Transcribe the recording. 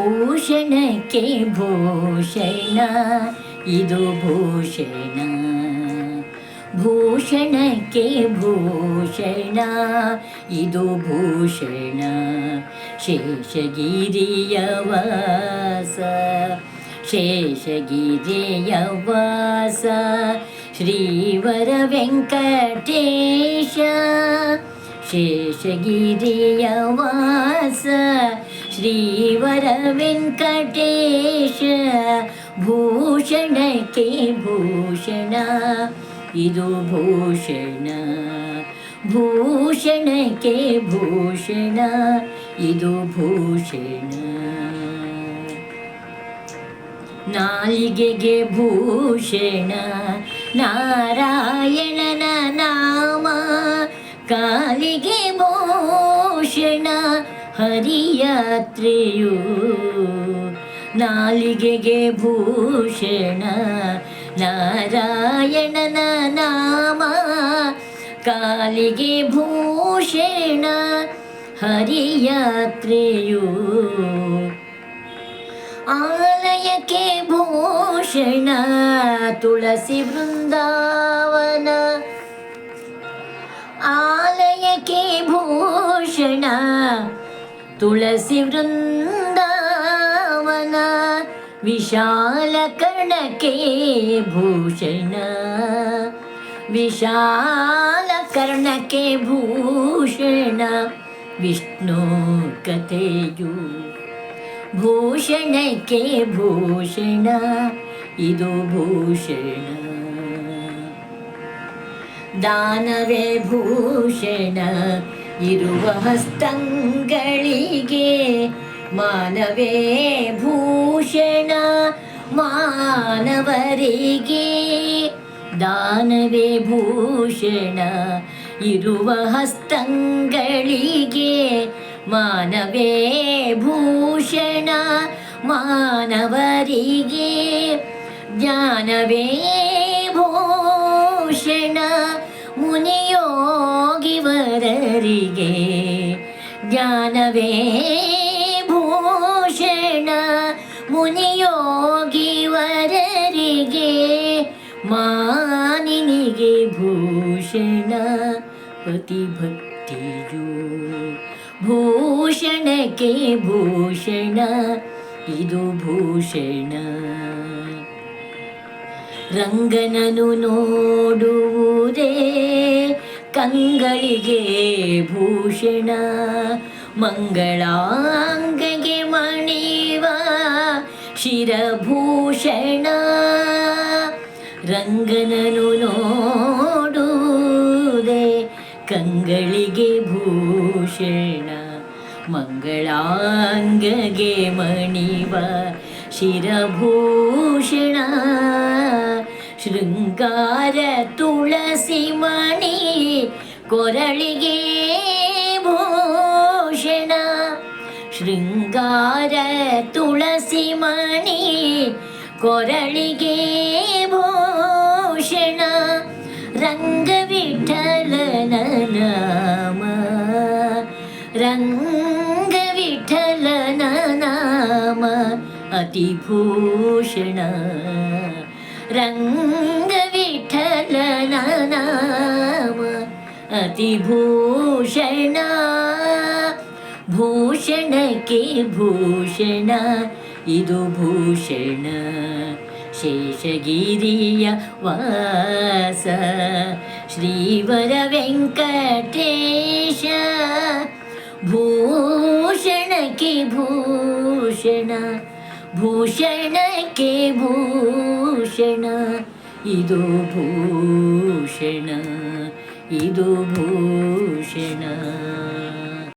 ಭೂಷಣಕ್ಕೆ ಭೂಷಣ ಇದು ಭೂಷಣ, ಭೂಷಣಕ್ಕೆ ಭೂಷಣ ಇದು ಭೂಷಣ. ಶೇಷಗಿರಿಯ ವಾಸ, ಶೇಷಗಿರಿಯ ವಾಸ ಶ್ರೀವರ ವೆಂಕಟೇಶ. ಶೇಷಗಿರಿಯ ವಾಸ ಶ್ರೀವರ ವೆಂಕಟೇಶ. ಭೂಷಣಕ್ಕೆ ಭೂಷಣ ಇದು ಭೂಷಣ, ಭೂಷಣಕ್ಕೆ ಭೂಷಣ ಇದು ಭೂಷಣ. ನಾಲಿಗೆಗೆ ಭೂಷಣ ನಾರಾಯಣನ ನಾಮ, ಕಾಲಿಗೆ ಭೂಷಣ ಹರಿಯಾತ್ರೆಯು. ನಾಲಿಗೆಗೆ ಭೂಷಣ ನಾರಾಯಣನ ನಾಮ, ಕಾಲಿಗೆ ಭೂಷಣ ಹರಿಯಾತ್ರೆಯು. ಆಲಯಕ್ಕೆ ಭೂಷಣ ತುಳಸಿ ವೃಂದಾವನ, ಆಲಯಕ್ಕೆ ಭೂಷಣ ತುಳಸಿ ವೃಂದಾವನ. ವಿಶಾಲ ಕರ್ಣಕ್ಕೆ ಭೂಷಣ, ವಿಶಾಲ ಕರ್ಣಕ್ಕೆ ಭೂಷಣ ವಿಷ್ಣು ಕಥೆಯು. ಭೂಷಣಕ್ಕೆ ಭೂಷಣ ಇದು ಭೂಷಣ. ದಾನವೇ ಭೂಷಣ ಇರುವ ಹಸ್ತಂಗಳಿಗೆ, ಮಾನವೇ ಭೂಷಣ ಮಾನವರಿಗೆ. ದಾನವೇ ಭೂಷಣ ಇರುವ ಹಸ್ತಂಗಳಿಗೆ, ಮಾನವೇ ಭೂಷಣ ಮಾನವರಿಗೆ. ಜ್ಞಾನವೇ ಭೂಷಣ ಮುನಿಯೋಗಿವರರಿಗೆ, ಜ್ಞಾನವೇ ಭೂಷಣ ಮುನಿಯೋಗಿವರರಿಗೆ. ಮಾನಿನಿಗೆ ಭೂಷಣ ಪತಿಭಕ್ತಿಯು. ಭೂಷಣಕ್ಕೆ ಭೂಷಣ ಇದು ಭೂಷಣ. ರಂಗನನು ನೋಡುವುದೇ ಕಂಗಳಿಗೆ ಭೂಷಣ, ಮಂಗಳಾಂಗಗೆ ಮಣಿವ ಶಿರಭೂಷಣ. ರಂಗನನು ನೋಡುವುದೇ ಕಂಗಳಿಗೆ ಭೂಷಣ, ಮಂಗಳಾಂಗಗೆ ಮಣಿವ ಶಿರಭೂಷಣ. ಶೃಂಗಾರ ತುಳಸಿ ಮಣಿ ಕೊರಳಿಗೆ ಭೂಷಣ, ಶೃಂಗಾರ ತುಳಸಿ ಮಣಿ ಕೊರಳಿಗೆ ಭೂಷಣ. ರಂಗವಿಠಲನ ನಾಮ, ರಂಗವಿಠಲನ ನಾಮ ಅತಿಭೂಷಣ. ರಂಗವಿಠಲನ ನಾಮ ಅತಿಭೂಷಣ. ಭೂಷಣಕ್ಕೆ ಭೂಷಣ ಇದು ಭೂಷಣ. ಶೇಷಗಿರಿಯ ವಾಸ ಶ್ರೀವರ ವೆಂಕಟೇಶ. ಭೂಷಣಕ್ಕೆ ಭೂಷಣ, ಭೂಷಣಕ್ಕೆ ಭೂಷಣ ಇದು ಭೂಷಣ ಇದು ಭೂಷಣ.